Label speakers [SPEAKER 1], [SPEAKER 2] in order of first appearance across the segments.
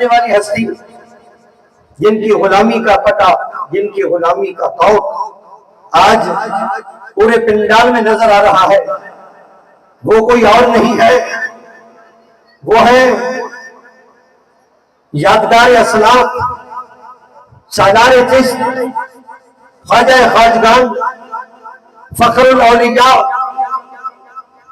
[SPEAKER 1] والی ہستی جن کی غلامی کا پتہ، جن کی غلامی کا خوف آج پورے پنڈال میں نظر آ رہا ہے، وہ کوئی اور نہیں ہے، وہ ہے یادگار اسلاف، سالار چشت، خواجہ خواجگان، فخر الاولیاء،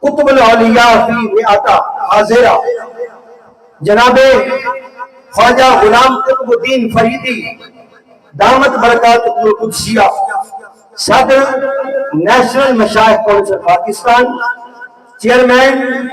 [SPEAKER 1] قطب الاولیاء فی مئاتہ حاضرہ، جناب خواجہ غلام قطب الدین فریدی دامت برکات القدسیہ، صدر نیشنل مشائخ کونسل پاکستان، چیئرمین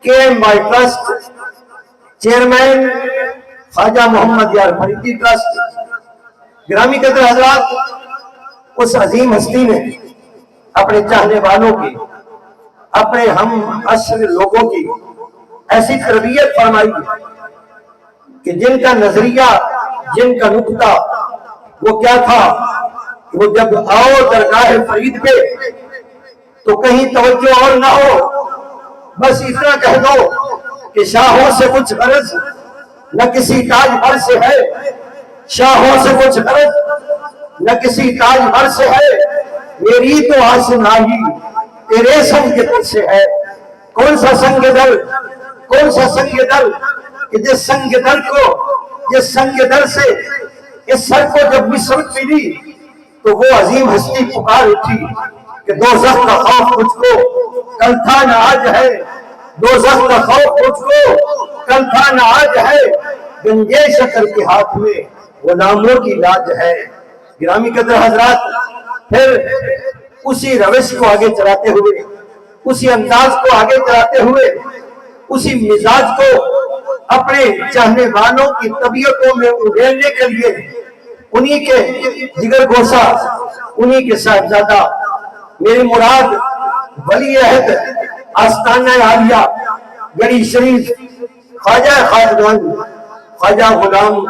[SPEAKER 1] کے ایم وائی ٹرسٹ، چیئرمین خواجہ محمد یار فریدی ٹرسٹ۔ گرامی قدر حضرات، اس عظیم ہستی نے اپنے چاہنے والوں کی، اپنے ہم عصر لوگوں کی ایسی تربیت فرمائی کہ جن کا نظریہ، جن کا نقطہ وہ کیا تھا کہ وہ جب آؤ درگاہ فرید پہ تو کہیں توجہ اور نہ ہو، بس اتنا کہہ دو کہ شاہوں سے کچھ غرض نہ کسی تاج بھر سے ہے، شاہوں سے کچھ غرض نہ کسی تاج بھر سے ہے، میری تو آس ناہی تیرے سنگ در سے ہے۔ کون سا سنگ در، کون سا سنگ در کہ جس سنگ در کو، جس سنگ در سے اس سر کو جب مصرت ملی تو وہ عظیم ہستی پکار اٹھی کہ دوزخ کا خوف مجھ کو کل تھا نہ آج ہے، دوزخ کا خوف مجھ کو کل تھا نہ آج ہے، گنجے شکر کے ہاتھ میں غلاموں کی لاج ہے۔ گرامی قدر حضرات، پھر اسی روش کو آگے چلاتے ہوئے، اسی انداز کو آگے چلاتے ہوئے، اسی مزاج کو اپنے چاہنے والوں کی طبیعتوں میں ابھیرنے کے لیے انہی کے جگر گوشہ، انہی کے صاحبزادہ، میری مراد ولی عہد آستانہ عالیہ گڑھی شریف خواجہ خواجگان خواجہ غلام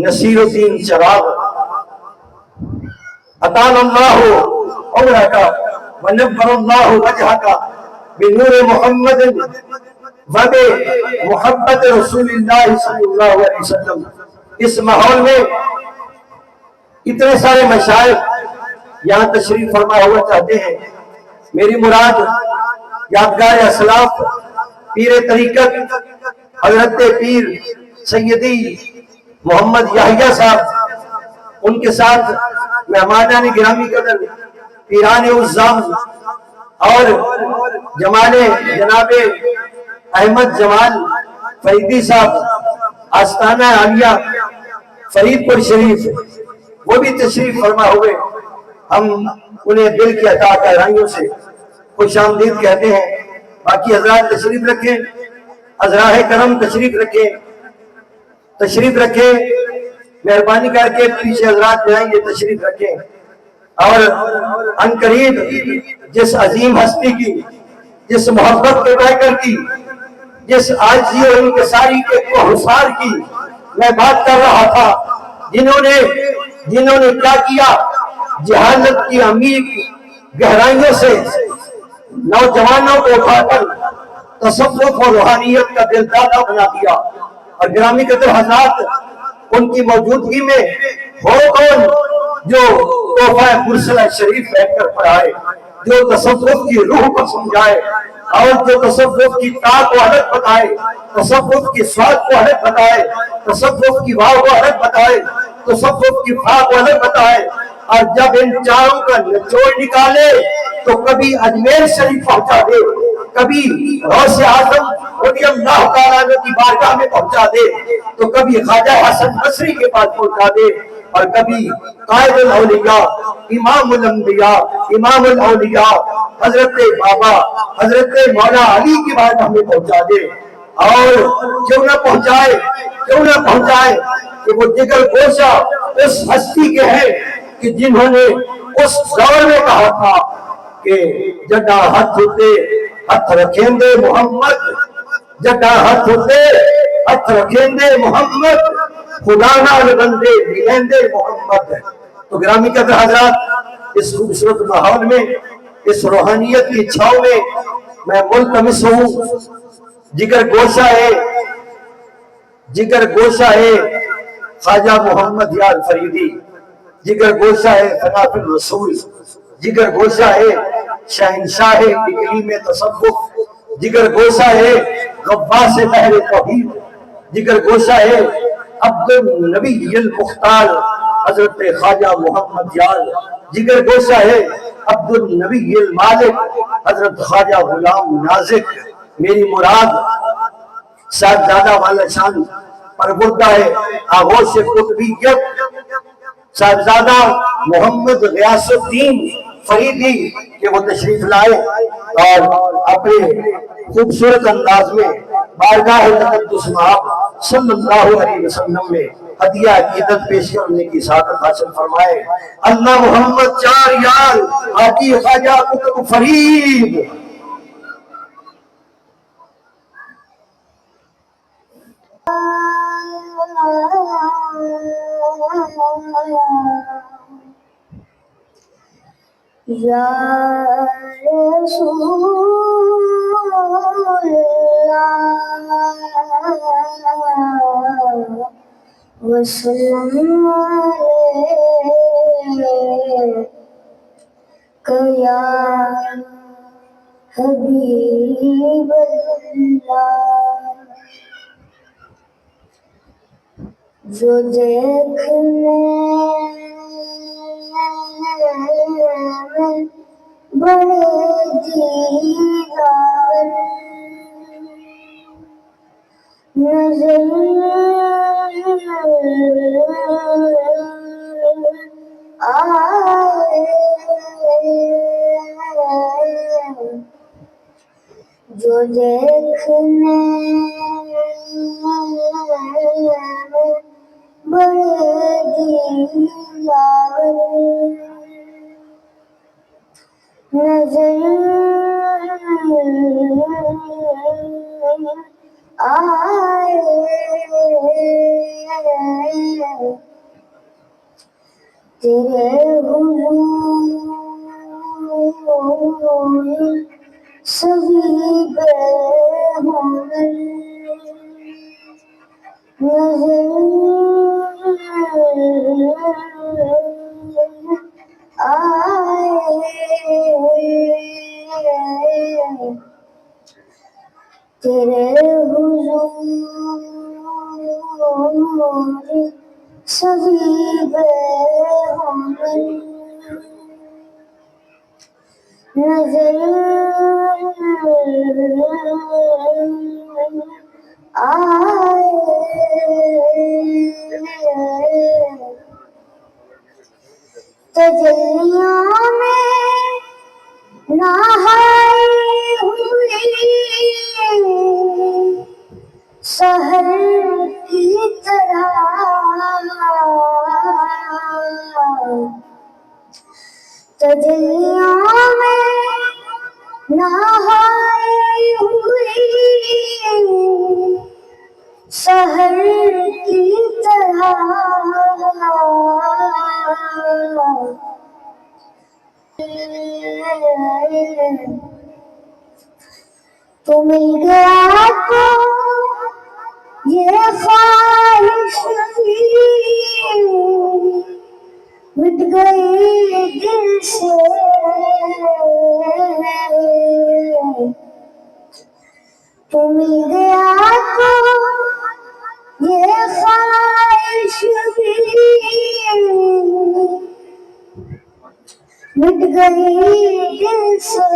[SPEAKER 1] نصیر الدین چراغ اطال اللہ عمرک ونور اللہ وجہک بنور محمد وبمحبت رسول اللہ صلی اللہ علیہ وسلم۔ اس ماحول میں اتنے سارے مشائخ یہاں تشریف فرما ہوا چاہتے ہیں، میری مراد یادگار اسلاف پیر طریقت حضرت پیر سیدی محمد یحییٰ صاحب، ان کے ساتھ مہمانان گرامی قدر پیران عظام اور جناب احمد جمال فریدی صاحب آستانہ عالیہ فرید پور شریف، وہ بھی تشریف فرما ہوئے۔ ہم انہیں دل کی عطا گہرائیوں سے خوش آمدید کہتے ہیں۔ باقی حضرات تشریف رکھیں، عذراء کرم تشریف رکھیں، تشریف رکھیں، مہربانی کر کے پیچھے حضرات جائیں گے تشریف رکھیں۔ اور عنقریب جس عظیم ہستی کی، جس محبت کے پیکر کی، جس عاجزی اور انکساری کے کوہسار کی میں بات کر رہا تھا، جنہوں نے کیا کیا، جہالت کی عمیق گہرائیوں سے نوجوانوں کو اٹھا کر تصوف اور روحانیت کا دلدادہ بنا دیا۔ اور گرامی قدر حضرات، ان کی موجودگی میں ہو کون جو تحفہ مرسلہ شریف بیٹھ کر پڑھائے، جو تصوف کی روح کو سمجھائے، اور جو تصوف کی طاق و حرکت بتائے، تصوف کی سواد کو حرکت بتائے، تصوف کی واو کو حرکت بتائے، تصوف کی فا کو حرکت بتائے۔ اور جب ان چاروں کا نچوڑ نکالے تو کبھی اجمیر شریف پہنچا دے، کبھی غوث اعظم رضی اللہ تعالیٰ عنہ کی بارگاہ میں پہنچا دے، تو کبھی خواجہ حسن بصری کے پاس پہنچا دے، اور کبھی قائد الاولیاء، امام الانبیاء، امام الاولیاء حضرت بابا حضرت مولا علی کی بارگاہ میں پہنچا دے۔ اور کیوں نہ پہنچائے کہ وہ جگر گوشہ اس ہستی کے ہیں کہ جنہوں نے اس دور میں کہا تھا کہ جڈا ہاتھ ہوتے ہاتھ رکھیں دے محمد، جڈا ہاتھ ہوتے ہاتھ رکھیں دے محمد، خدا نال بندے ملیں دے محمد۔ تو گرامی قدر حضرات، اس خوبصورت ماحول میں، اس روحانیت کی چھاؤں میں ملتمس ہوں، جگر گوشہ ہے جگر گوشہ ہے خواجہ محمد یار فریدی، جگر گوشہ ہے خلاف الرسول، جگر گوشہ ہے شہنشاہ اقلیم تصوف، جگر گوشہ ہے غواص بحر توحید، جگر گوشہ ہے عبد النبی المختار حضرت خواجہ محمد یار، جگر گوشہ ہے عبد النبی المالک حضرت خواجہ غلام نازک۔ میری مراد صاحبزادہ والا شان پربردہ ہے آغوش قطبیت صاحبزادہ محمد غیاث الدین فریدی کہ وہ تشریف لائے اور اپنے خوبصورت انداز میں بارگاہ تقدس محب صلی اللہ علیہ وسلم میں ہدیہ عقیدت پیش کرنے کی سعادت حاصل فرمائے۔ اللہ محمد چار یار حاجی خواجہ قطب فرید۔
[SPEAKER 2] یا رسول اللہ وسلم علیک یا حبیب اللہ، جو دیکھنے میں بڑے دیدار نظر آئے، جو دیکھنے بڑے دیدار نظر آئے، تیرے حضور سبھی بے ہنر نظر آئے، تیرے حضور سبھی بے ہنر نظر آئے، تجلیوں میں نہائی ہوئی سحر کی طرح، تجلیوں میں نہائی ہوئی سحر کی طرح، تو مل گیا تو یہ خواہش تھی، مٹ گئی دل سے، تو مل گیا تو یہ خواہش بھی مٹ گئی دل سے،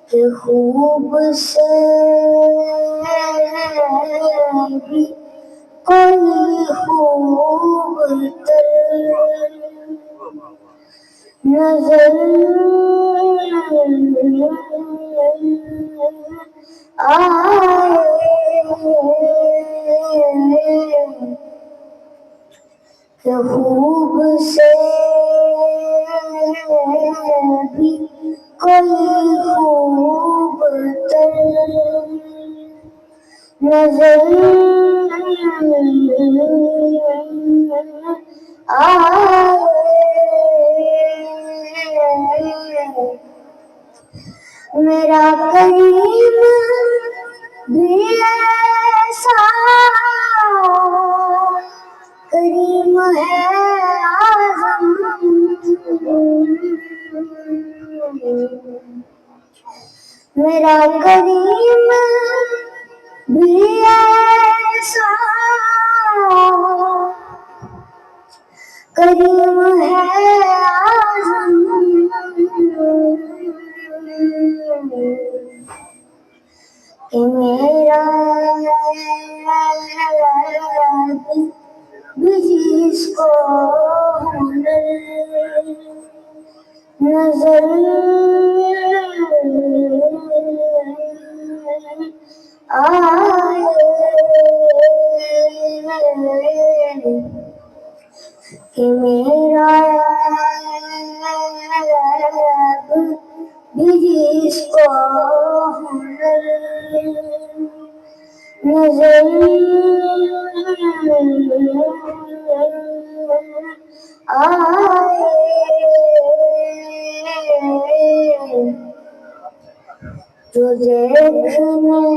[SPEAKER 2] کہ خوب سے بھی کوئی خوب تر نظر آئے، کہ خوب سے بھی کوئی خوب تر نظر آئے، میرا کریم ایسا کریم ہے اعظم، میرا کریم بھی ایسا کریم ہے اعظم، کہ میرا بھی جس کو ہنر نظر آئے، کہ میرا بھی جس کو ہنر نظر آئے، جو دیکھنے میں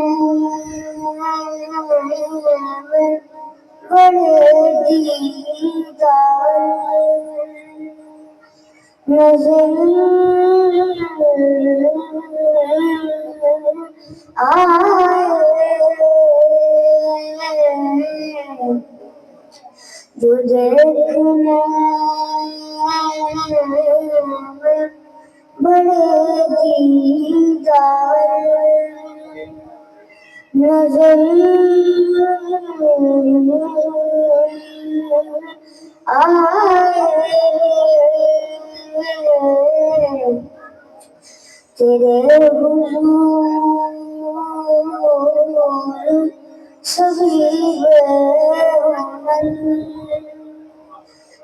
[SPEAKER 2] بڑے دیدار نظر آئے، جو دیکھنے میں بڑے دیدار نظر آئے، تیرے حضور سبھی بے ہنر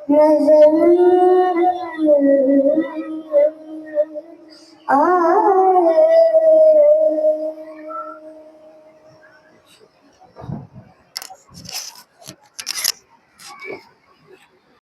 [SPEAKER 2] نظر آئے۔